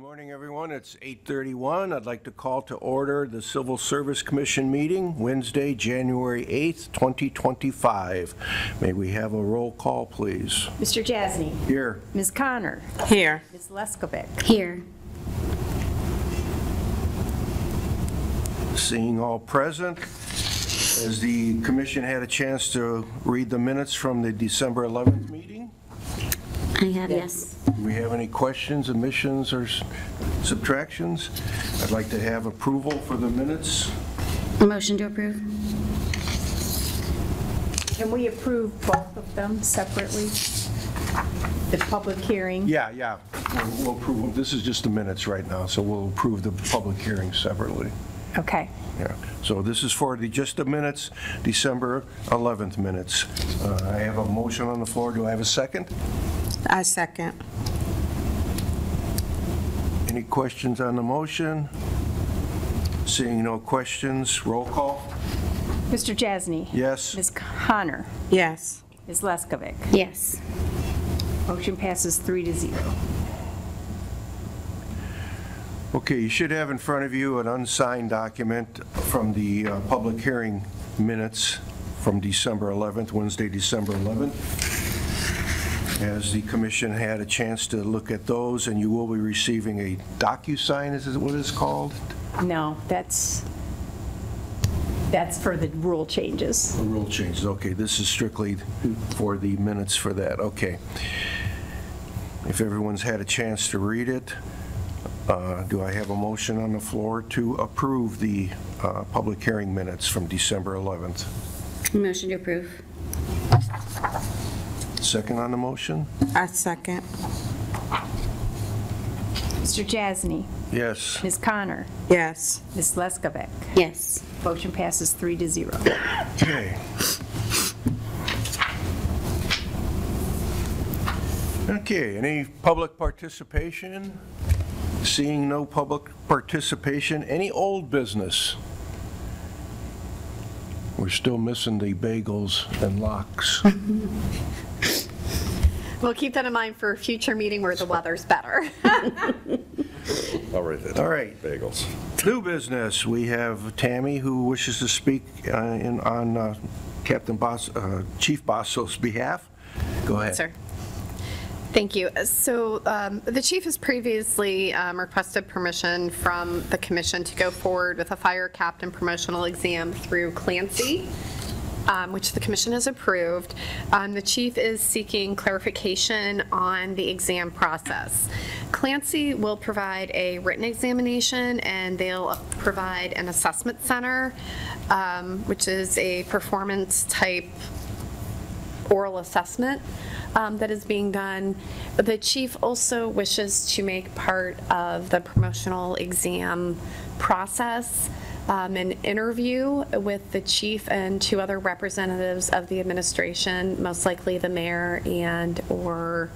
morning, everyone. It's 8:31. I'd like to call to order the Civil Service Commission meeting, Wednesday, January 8th, 2025. May we have a roll call, please? Mr. Jasny. Here. Ms. Connor. Here. Ms. Leskovic. Here. Seeing all present, has the commission had a chance to read the minutes from the December 11th meeting? I have, yes. Do we have any questions, omissions, or subtractions? I'd like to have approval for the minutes. A motion to approve? Can we approve both of them separately? The public hearing? Yeah. We'll approve them. This is just the minutes right now, so we'll approve the public hearing separately. Okay. Yeah. So this is for just the minutes, December 11th minutes. I have a motion on the floor. Do I have a second? I second. Any questions on the motion? Seeing no questions, roll call. Mr. Jasny. Yes. Ms. Connor. Yes. Ms. Leskovic. Yes. Motion passes 3-0. Okay, you should have in front of you an unsigned document from the public hearing minutes from December 11th, Wednesday, December 11th. As the commission had a chance to look at those, and you will be receiving a DocuSign, is it what it's called? No, that's for the rule changes. The rule changes, okay. This is strictly for the minutes for that, okay. If everyone's had a chance to read it, do I have a motion on the floor to approve the public hearing minutes from December 11th? Motion to approve? Second on the motion? I second. Mr. Jasny. Yes. Ms. Connor. Yes. Ms. Leskovic. Yes. Motion passes 3-0. Okay. Okay, any public participation? Seeing no public participation, any old business? We're still missing the bagels and lox. We'll keep that in mind for a future meeting where the weather's better. All right. Bagels. New business, we have Tammy who wishes to speak on Chief Bosso's behalf. Go ahead. Sir. Thank you. So the chief has previously requested permission from the commission to go forward with a fire captain promotional exam through Clancy, which the commission has approved. The chief is seeking clarification on the exam process. Clancy will provide a written examination, and they'll provide an assessment center, which is a performance type oral assessment that is being done. The chief also wishes to make part of the promotional exam process an interview with the chief and 2 other representatives of the administration, most likely the mayor or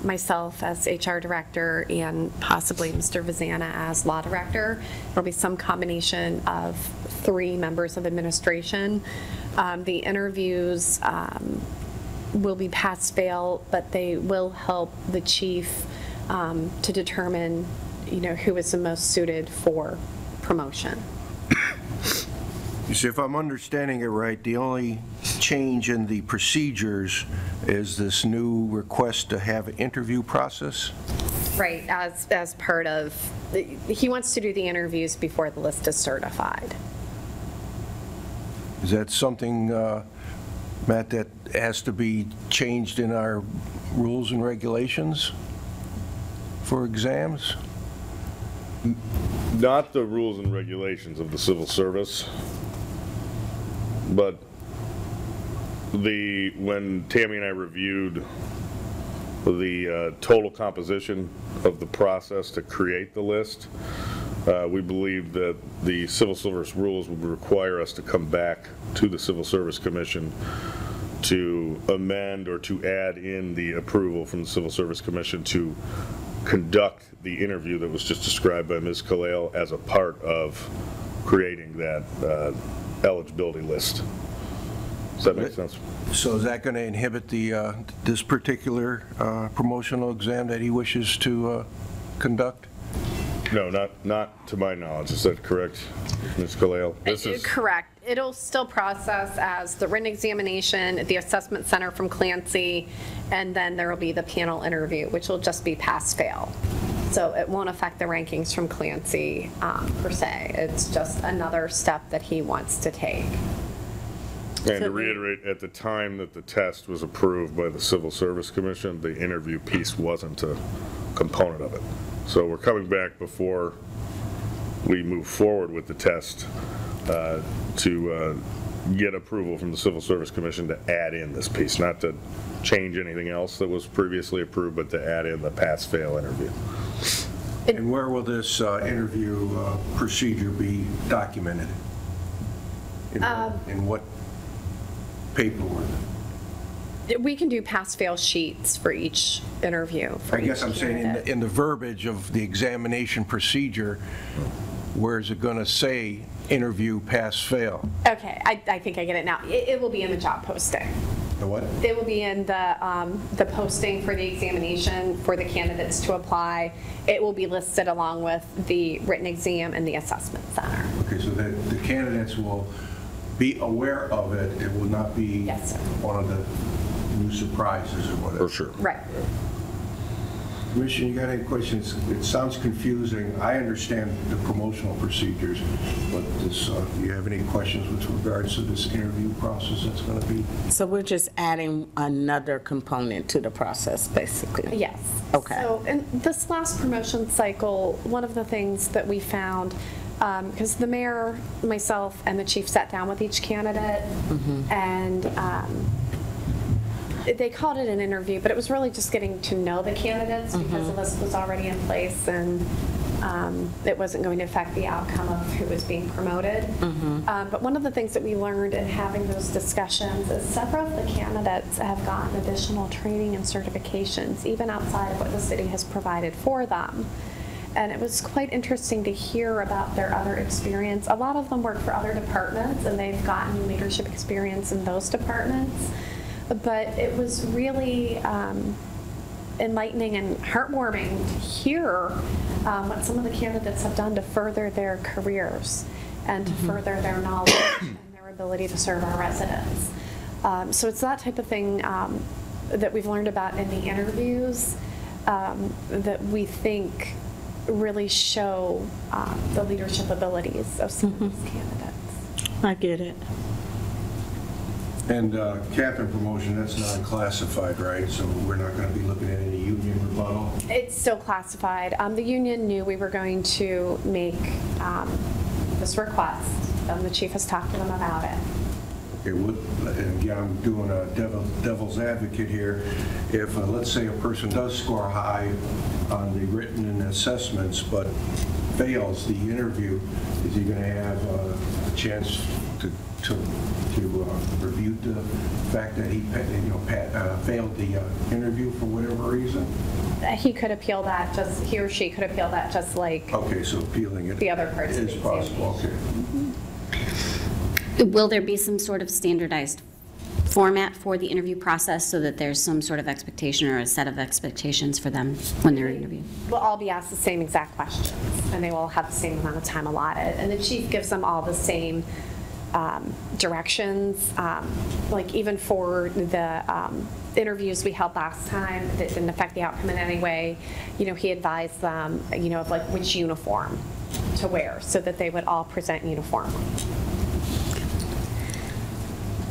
myself as HR director and possibly Mr. Vazana as law director. There'll be some combination of 3 members of administration. The interviews will be pass-fail, but they will help the chief to determine, who is the most suited for promotion. You see, if I'm understanding it right, the only change in the procedures is this new request to have an interview process? Right, as part of, he wants to do the interviews before the list is certified. Is that something, Matt, that has to be changed in our rules and regulations for exams? Not the rules and regulations of the civil service, but when Tammy and I reviewed the total composition of the process to create the list, we believe that the civil service rules would require us to come back to the Civil Service Commission to amend or to add in the approval from the Civil Service Commission to conduct the interview that was just described by Ms. Kalale as a part of creating that eligibility list. Does that make sense? So is that going to inhibit the this particular promotional exam that he wishes to conduct? No, not to my knowledge. Is that correct, Ms. Kalale? This is, Correct. It'll still process as the written examination, the assessment center from Clancy, and then there will be the panel interview, which will just be pass-fail. So it won't affect the rankings from Clancy per se. It's just another step that he wants to take. and to reiterate, at the time that the test was approved by the Civil Service Commission, the interview piece wasn't a component of it. So we're coming back before we move forward with the test to get approval from the Civil Service Commission to add in this piece, not to change anything else that was previously approved, but to add in the pass-fail interview. And where will this interview procedure be documented? In what paperwork? We can do pass-fail sheets for each interview. For I guess each I'm saying candidate. in the verbiage of the examination procedure, where is it going to say interview, pass, fail? Okay, I think I get it now. It will be in the job posting. The what? It will be in the posting for the examination for the candidates to apply. It will be listed along with the written exam and the assessment center. Okay, so that the candidates will be aware of it. It will not be Yes, sir. one of the new surprises or whatever. For sure. Right. Commissioner, you got any questions? It sounds confusing. I understand the promotional procedures, but this, do you have any questions with regards to this interview process that's going to be? So we're just adding another component to the process, basically? Yes. Okay. So in this last promotion cycle, one of the things that we found, because the mayor, myself, and the chief sat down with each candidate, and they called it an interview, but it was really just getting to know the candidates because the list was already in place, and it wasn't going to affect the outcome of who was being promoted. But one of the things that we learned in having those discussions is several of the candidates have gotten additional training and certifications, even outside of what the city has provided for them. And it was quite interesting to hear about their other experience. A lot of them work for other departments, and they've gotten leadership experience in those departments. But it was really enlightening and heartwarming to hear what some of the candidates have done to further their careers and to further their knowledge and their ability to serve our residents. So it's that type of thing that we've learned about in the interviews that we think really show the leadership abilities of some of these candidates. I get it. And captain promotion, that's non-classified, right? So we're not going to be looking at any union rebuttal? It's still classified. The union knew we were going to make this request. The chief has talked to them about it. Okay, and again, I'm doing a devil's advocate here. If, let's say, a person does score high on the written and assessments, but fails the interview, is he going to have a chance to refute the fact that he failed the interview for whatever reason? He could appeal that, he or she could appeal that just like Okay, so appealing it the other parts of is the possible, okay. Will there be some sort of standardized format for the interview process so that there's some sort of expectation or a set of expectations for them when they're interviewed? We'll all be asked the same exact questions, and they will all have the same amount of time allotted. And the chief gives them all the same directions, like even for the interviews we held last time that didn't affect the outcome in any way, he advised them, of like which uniform to wear so that they would all present uniformly.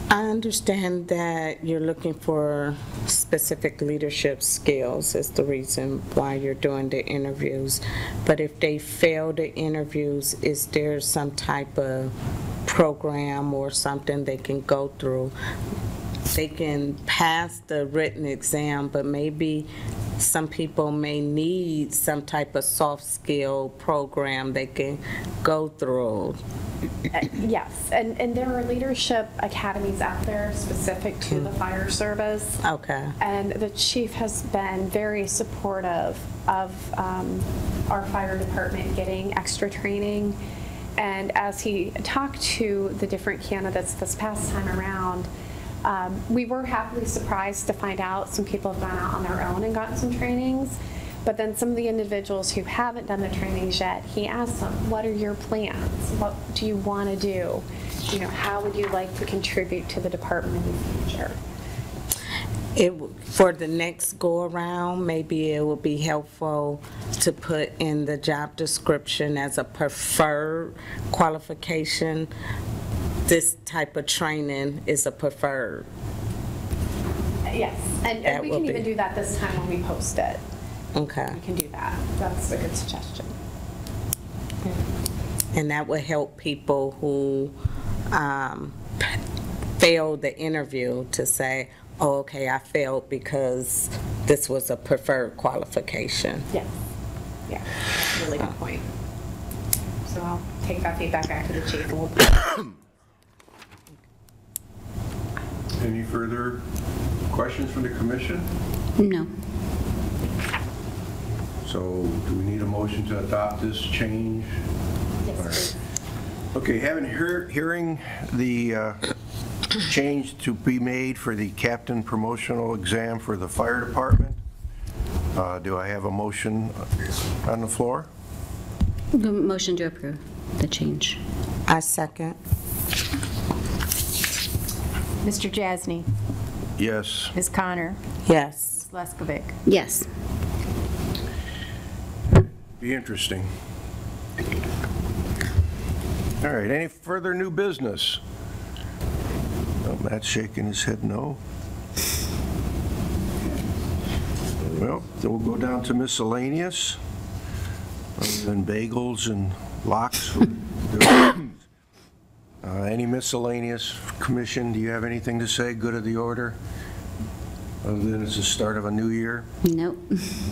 I understand that you're looking for specific leadership skills is the reason why you're doing the interviews. But if they fail the interviews, is there some type of program or something they can go through? They can pass the written exam, but maybe some people may need some type of soft skill program they can go through. Yes, and there are leadership academies out there specific to the fire service. Okay. And the chief has been very supportive of our fire department getting extra training. And as he talked to the different candidates this past time around, we were happily surprised to find out some people have gone out on their own and gotten some trainings. But then some of the individuals who haven't done the trainings yet, he asks them, what are your plans? What do you want to do? You know, how would you like to contribute to the department in the future? For the next go-around, maybe it would be helpful to put in the job description as a preferred qualification. This type of training is a preferred. Yes, and That we will can be- even do that this time when we post it. Okay. We can do that. That's a good suggestion. And that would help people who failed the interview to say, oh, okay, I failed because this was a preferred qualification. Yes. Yeah, really good point. So I'll take that feedback back to the chief and we'll. Any further questions from the commission? No. So do we need a motion to adopt this change? Yes, please. Okay, hearing the change to be made for the captain promotional exam for the fire department, do I have a motion on the floor? The motion to approve the change. I second. Mr. Jasny, Yes. Ms. Connor, Yes. Ms. Leskovic. Yes. Be interesting. All right, any further new business? Oh, Matt's shaking his head no. Well, then we'll go down to miscellaneous, other than bagels and lox. Any miscellaneous commission, do you have anything to say, good of the order? Other than it's the start of a new year? Nope.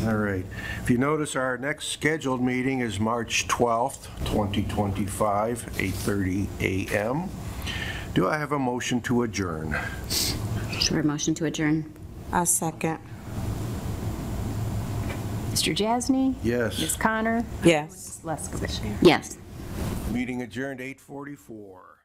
All right. If you notice, our next scheduled meeting is March 12th, 2025, 8:30 a.m. Do I have a motion to adjourn? Sure, motion to adjourn. I second. Mr. Jasny, Yes. Ms. Connor, Yes. Ms. Leskovic. Yes. Meeting adjourned 8:44.